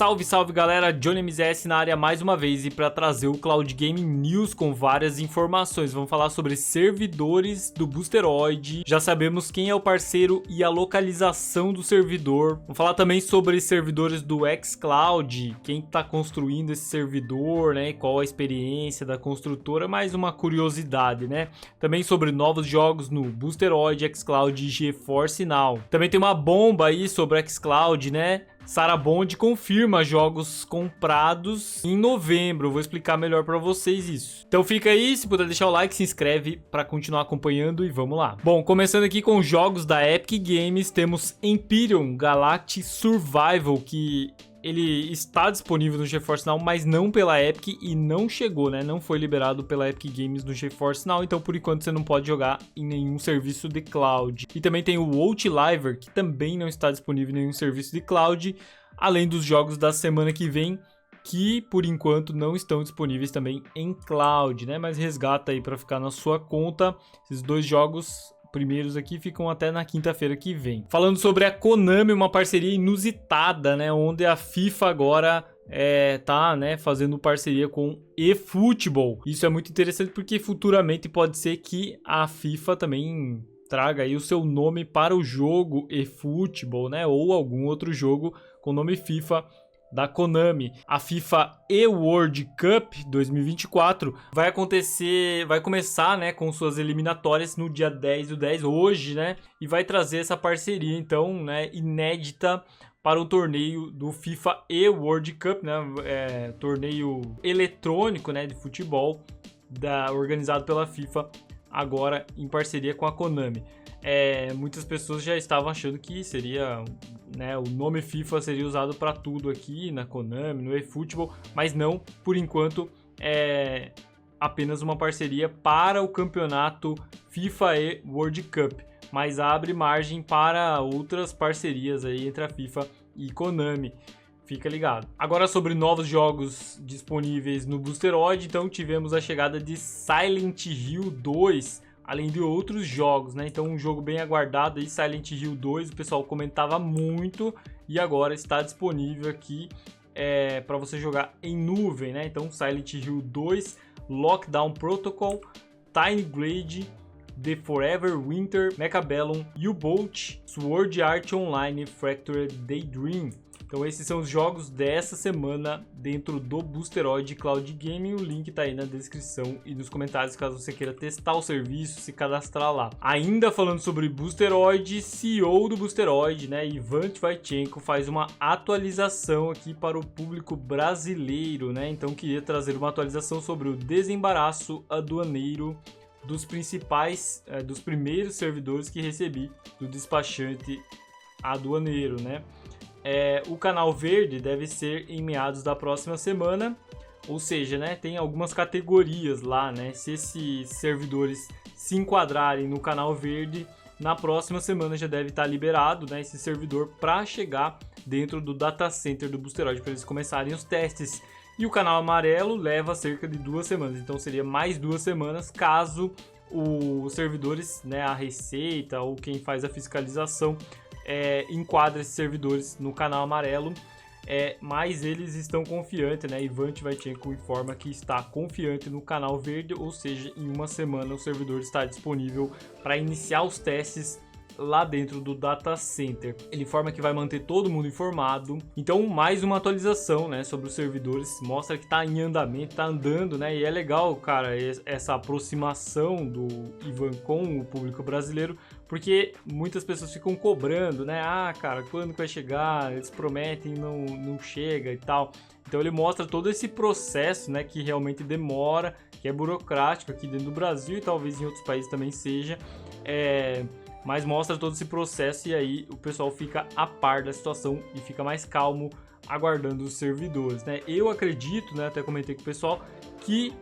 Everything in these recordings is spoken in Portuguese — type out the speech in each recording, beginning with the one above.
Salve, salve galera, Johnny MZS na área mais uma vez e para trazer o Cloud Gaming News com várias informações. Vamos falar sobre servidores do Boosteroid, já sabemos quem é o parceiro e a localização do servidor. Vamos falar também sobre servidores do xCloud, quem está construindo esse servidor, né? Qual a experiência da construtora, mais uma curiosidade, né? Também sobre novos jogos no Boosteroid, xCloud e GeForce Now. Também tem uma bomba aí sobre o xCloud, né? Sarabond confirma jogos comprados em novembro. Vou explicar melhor para vocês isso. Então fica aí, se puder deixar o like, se inscreve para continuar acompanhando e vamos lá. Bom, começando aqui com jogos da Epic Games, temos Empyrean Galactic Survival, que ele está disponível no GeForce Now, mas não pela Epic e não chegou, né? Não foi liberado pela Epic Games no GeForce Now, então por enquanto você não pode jogar em nenhum serviço de cloud. E também tem o Outliver, que também não está disponível em nenhum serviço de cloud, além dos jogos da semana que vem, que por enquanto não estão disponíveis também em cloud, né? Mas resgata aí para ficar na sua conta. Esses dois jogos primeiros aqui ficam até na quinta-feira que vem. Falando sobre a Konami, uma parceria inusitada, né? Onde a FIFA agora tá, né, fazendo parceria com eFootball. Isso é muito interessante porque futuramente pode ser que a FIFA também traga aí o seu nome para o jogo eFootball, né? Ou algum outro jogo com nome FIFA da Konami. A FIFA eWorld Cup 2024 vai começar, né, com suas eliminatórias no dia 10/10, hoje, né, e vai trazer essa parceria, então, né, inédita para o torneio do FIFA eWorld Cup, né, torneio eletrônico, né, de futebol, organizado pela FIFA, agora em parceria com a Konami. Muitas pessoas já estavam achando que seria, né, o nome FIFA seria usado para tudo aqui na Konami, no eFootball, mas não, por enquanto é apenas uma parceria para o campeonato FIFA eWorld Cup, mas abre margem para outras parcerias aí entre a FIFA e Konami. Fica ligado. Agora sobre novos jogos disponíveis no Boosteroid, então tivemos a chegada de Silent Hill 2, além de outros jogos, né? Então um jogo bem aguardado aí, Silent Hill 2, o pessoal comentava muito e agora está disponível aqui para você jogar em nuvem, né? Então Silent Hill 2, Lockdown Protocol, Tiny Glade, The Forever Winter, Mechabellum, U-Boat, Sword Art Online, Fractured Daydream. Então esses são os jogos dessa semana dentro do Boosteroid Cloud Gaming. O link tá aí na descrição e nos comentários caso você queira testar o serviço, se cadastrar lá. Ainda falando sobre Boosteroid, CEO do Boosteroid, né, Ivan Tvaichenko, faz uma atualização aqui para o público brasileiro, né? Então queria trazer uma atualização sobre o desembaraço aduaneiro dos dos primeiros servidores que recebi do despachante aduaneiro, né? O canal verde deve ser em meados da próxima semana, ou seja, né, tem algumas categorias lá, né? Se esses servidores se enquadrarem no canal verde, na próxima semana já deve estar liberado, né, esse servidor para chegar dentro do data center do Boosteroid para eles começarem os testes. E o canal amarelo leva cerca de 2 semanas, então seria mais 2 semanas caso os servidores, né, a Receita ou quem faz a fiscalização enquadra esses servidores no canal amarelo, mas eles estão confiantes, né? Ivan Tvaichenko informa que está confiante no canal verde, ou seja, em 1 semana o servidor está disponível para iniciar os testes lá dentro do data center. Ele informa que vai manter todo mundo informado. Então mais uma atualização, né, sobre os servidores, mostra que está em andamento, está andando, né, e é legal, cara, essa aproximação do Ivan com o público brasileiro, porque muitas pessoas ficam cobrando, né, cara, quando que vai chegar, eles prometem, não chega e tal. Então ele mostra todo esse processo, né, que realmente demora, que é burocrático aqui dentro do Brasil e talvez em outros países também seja, mas mostra todo esse processo e aí o pessoal fica a par da situação e fica mais calmo aguardando os servidores, né? Eu acredito, né, até comentei com o pessoal, que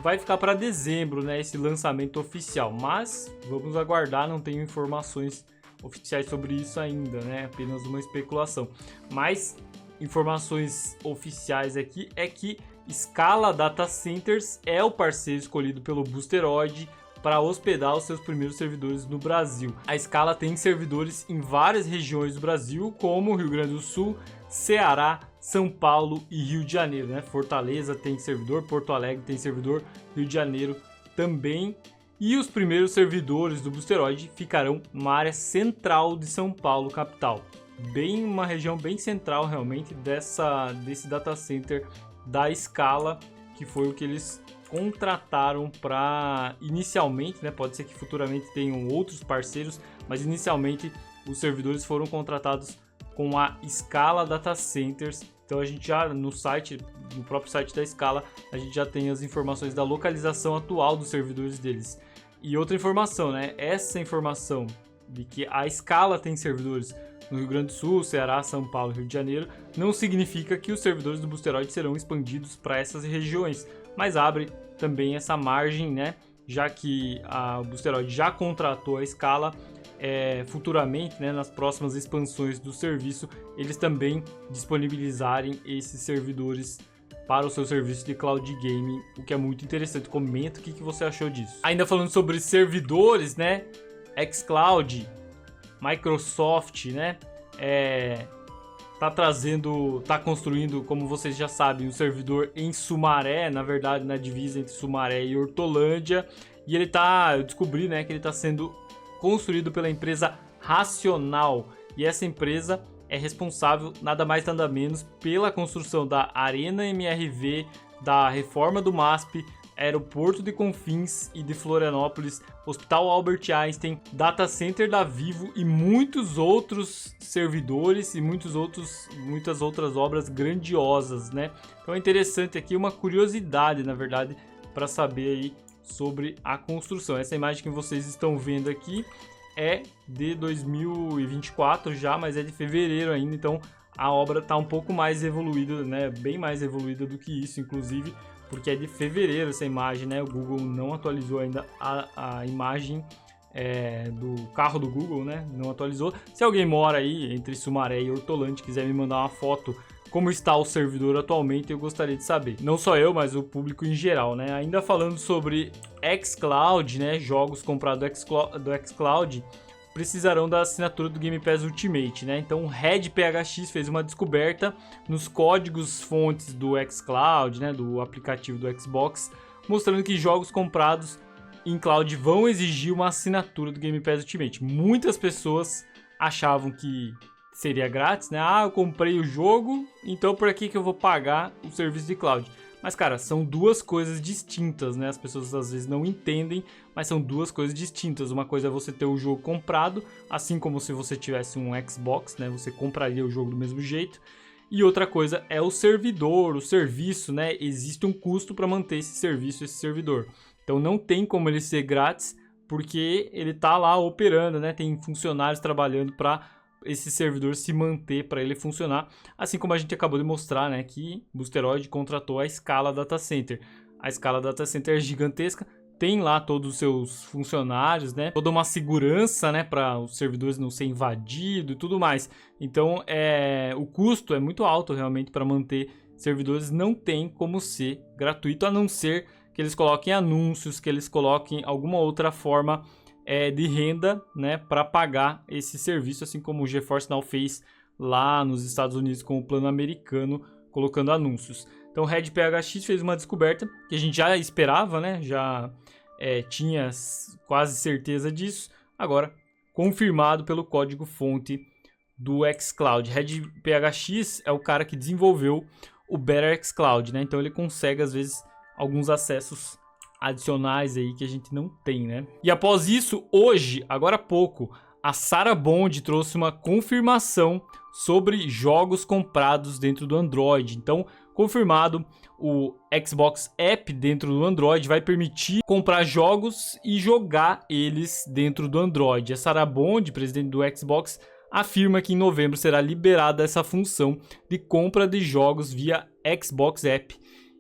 vai ficar para dezembro, né, esse lançamento oficial, mas vamos aguardar, não tenho informações oficiais sobre isso ainda, né, apenas uma especulação. Mas informações oficiais aqui é que Scala Data Centers é o parceiro escolhido pelo Boosteroid para hospedar os seus primeiros servidores no Brasil. A Scala tem servidores em várias regiões do Brasil, como Rio Grande do Sul, Ceará, São Paulo e Rio de Janeiro, né? Fortaleza tem servidor, Porto Alegre tem servidor, Rio de Janeiro também. E os primeiros servidores do Boosteroid ficarão numa área central de São Paulo, capital. Bem, uma região bem central realmente desse data center da Scala, que foi o que eles contrataram para inicialmente, né? Pode ser que futuramente tenham outros parceiros, mas inicialmente os servidores foram contratados com a Scala Data Centers. Então a gente já no próprio site da Scala, a gente já tem as informações da localização atual dos servidores deles. E outra informação, né? Essa informação de que a Scala tem servidores no Rio Grande do Sul, Ceará, São Paulo e Rio de Janeiro, não significa que os servidores do Boosteroid serão expandidos para essas regiões, mas abre também essa margem, né? Já que o Boosteroid já contratou a Scala, futuramente, né, nas próximas expansões do serviço, eles também disponibilizarem esses servidores para o seu serviço de cloud gaming, o que é muito interessante. Comenta o que você achou disso. Ainda falando sobre servidores, né? xCloud, Microsoft, né? Tá construindo, como vocês já sabem, um servidor em Sumaré, na verdade, na divisa entre Sumaré e Hortolândia. E eu descobri, né, que ele está sendo construído pela empresa Racional. E essa empresa é responsável, nada mais nada menos, pela construção da Arena MRV, da reforma do MASP, Aeroporto de Confins e de Florianópolis, Hospital Albert Einstein, Data Center da Vivo e muitos outros servidores e muitas outras obras grandiosas, né? Então é interessante aqui, uma curiosidade, na verdade, para saber aí sobre a construção. Essa imagem que vocês estão vendo aqui é de 2024 já, mas é de fevereiro ainda, então a obra está um pouco mais evoluída, né? Bem mais evoluída do que isso, inclusive, porque é de fevereiro essa imagem, né? O Google não atualizou ainda a imagem do carro do Google, né? Não atualizou. Se alguém mora aí entre Sumaré e Hortolândia, quiser me mandar uma foto como está o servidor atualmente, eu gostaria de saber. Não só eu, mas o público em geral, né? Ainda falando sobre xCloud, né? Jogos comprados do xCloud precisarão da assinatura do Game Pass Ultimate, né? Então o RedPHX fez uma descoberta nos códigos fontes do xCloud, né? Do aplicativo do Xbox, mostrando que jogos comprados em cloud vão exigir uma assinatura do Game Pass Ultimate. Muitas pessoas achavam que seria grátis, né? Eu comprei o jogo, então por aqui que eu vou pagar o serviço de cloud. Mas, cara, são duas coisas distintas, né? As pessoas às vezes não entendem, mas são duas coisas distintas. Uma coisa é você ter o jogo comprado, assim como se você tivesse um Xbox, né? Você compraria o jogo do mesmo jeito. E outra coisa é o servidor, o serviço, né? Existe um custo para manter esse serviço, esse servidor. Então não tem como ele ser grátis, porque ele tá lá operando, né? Tem funcionários trabalhando para esse servidor se manter, para ele funcionar, assim como a gente acabou de mostrar, né, que Boosteroid contratou a Scala Data Center. A Scala Data Center é gigantesca, tem lá todos os seus funcionários, né, toda uma segurança, né, para os servidores não ser invadidos e tudo mais. Então, o custo é muito alto realmente para manter servidores, não tem como ser gratuito, a não ser que eles coloquem anúncios, que eles coloquem alguma outra forma de renda, né, para pagar esse serviço, assim como o GeForce Now fez lá nos Estados Unidos com o plano americano, colocando anúncios. Então o RedPHX fez uma descoberta que a gente já esperava, né, já tinha quase certeza disso, agora confirmado pelo código-fonte do xCloud. RedPHX é o cara que desenvolveu o Better xCloud, né, então ele consegue às vezes alguns acessos adicionais aí que a gente não tem, né? E após isso, hoje, agora há pouco, a Sarah Bond trouxe uma confirmação sobre jogos comprados dentro do Android. Então, confirmado, o Xbox App dentro do Android vai permitir comprar jogos e jogar eles dentro do Android. A Sarah Bond, presidente do Xbox, afirma que em novembro será liberada essa função de compra de jogos via Xbox App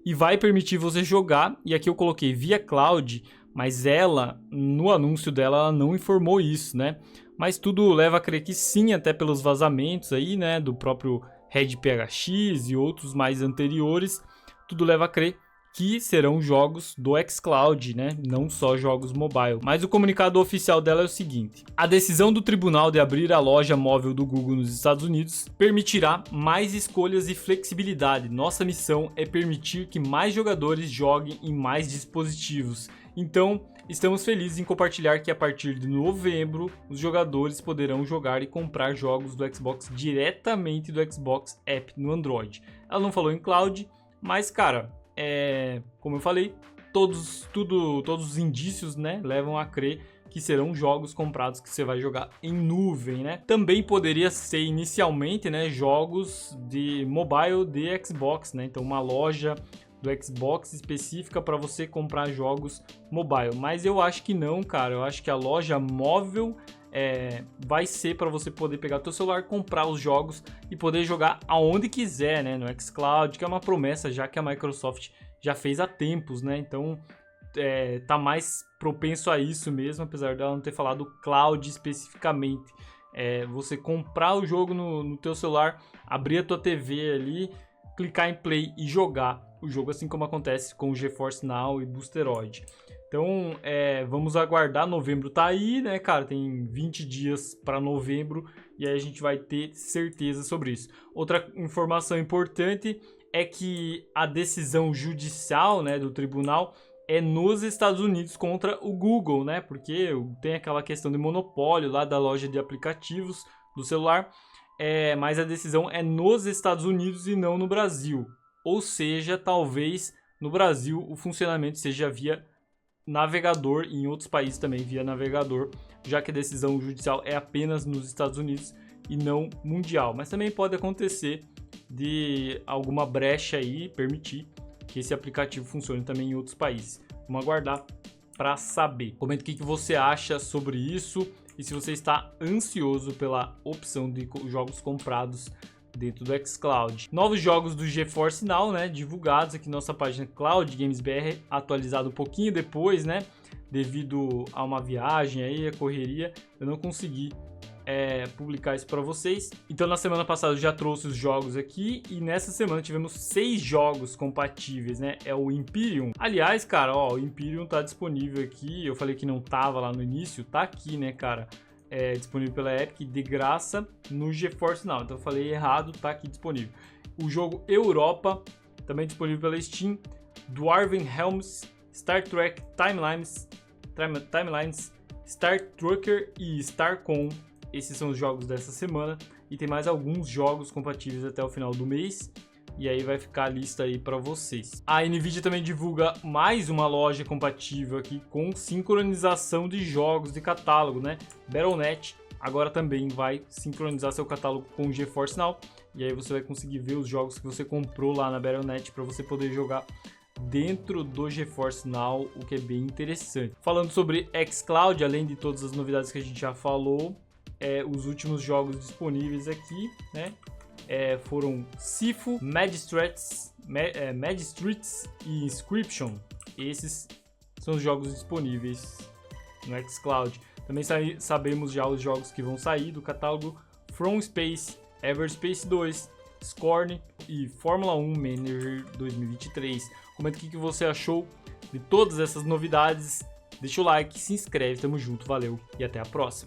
e vai permitir você jogar, e aqui eu coloquei via cloud, mas ela, no anúncio dela, ela não informou isso, né? Mas tudo leva a crer que sim, até pelos vazamentos aí, né, do próprio RedPHX e outros mais anteriores, tudo leva a crer que serão jogos do xCloud, né? Não só jogos mobile. Mas o comunicado oficial dela é o seguinte: a decisão do tribunal de abrir a loja móvel do Google nos Estados Unidos permitirá mais escolhas e flexibilidade. Nossa missão é permitir que mais jogadores joguem em mais dispositivos. Então, estamos felizes em compartilhar que a partir de novembro, os jogadores poderão jogar e comprar jogos do Xbox diretamente do Xbox App no Android. Ela não falou em cloud, mas, cara, como eu falei, todos os indícios, né, levam a crer que serão jogos comprados que você vai jogar em nuvem, né? Também poderia ser inicialmente, né, jogos de mobile de Xbox, né? Então uma loja do Xbox específica para você comprar jogos mobile. Mas eu acho que não, cara. Eu acho que a loja móvel vai ser para você poder pegar o teu celular, comprar os jogos e poder jogar aonde quiser, né? No xCloud, que é uma promessa já que a Microsoft já fez há tempos, né? Então tá mais propenso a isso mesmo, apesar dela não ter falado cloud especificamente. Você comprar o jogo no teu celular, abrir a tua TV ali, clicar em play e jogar o jogo, assim como acontece com o GeForce Now e Boosteroid. Então, vamos aguardar. Novembro tá aí, né, cara? Tem 20 dias para novembro e aí a gente vai ter certeza sobre isso. Outra informação importante é que a decisão judicial, né, do tribunal é nos Estados Unidos contra o Google, né? Porque tem aquela questão de monopólio lá da loja de aplicativos do celular, mas a decisão é nos Estados Unidos e não no Brasil. Ou seja, talvez no Brasil o funcionamento seja via navegador e em outros países também via navegador, já que a decisão judicial é apenas nos Estados Unidos e não mundial. Mas também pode acontecer de alguma brecha aí permitir que esse aplicativo funcione também em outros países. Vamos aguardar para saber. Comenta o que você acha sobre isso e se você está ansioso pela opção de jogos comprados dentro do xCloud. Novos jogos do GeForce Now, né, divulgados aqui na nossa página Cloud Games BR, atualizado um pouquinho depois, né, devido a uma viagem aí, a correria, eu não consegui publicar isso para vocês. Então na semana passada eu já trouxe os jogos aqui e nessa semana tivemos 6 jogos compatíveis, né? É o Imperium. Aliás, cara, ó, o Imperium tá disponível aqui. Eu falei que não tava lá no início, tá aqui, né, cara? Disponível pela Epic de graça no GeForce Now. Então eu falei errado, tá aqui disponível. O jogo Europa também disponível pela Steam. Dwarven Helms, Star Trek Timelines, Star Trucker e Starcom. Esses são os jogos dessa semana e tem mais alguns jogos compatíveis até o final do mês. E aí vai ficar a lista aí para vocês. A Nvidia também divulga mais uma loja compatível aqui com sincronização de jogos de catálogo, né? Battle.net agora também vai sincronizar seu catálogo com o GeForce Now. E aí você vai conseguir ver os jogos que você comprou lá na Battle.net para você poder jogar dentro do GeForce Now, o que é bem interessante. Falando sobre xCloud, além de todas as novidades que a gente já falou, os últimos jogos disponíveis aqui, né? Foram Sifu, Magistrates e Inscription. Esses são os jogos disponíveis no xCloud. Também sabemos já os jogos que vão sair do catálogo: From Space, Everspace 2, Scorn e Fórmula 1 Manager 2023. Comenta o que você achou de todas essas novidades. Deixa o like, se inscreve, tamo junto, valeu e até a próxima.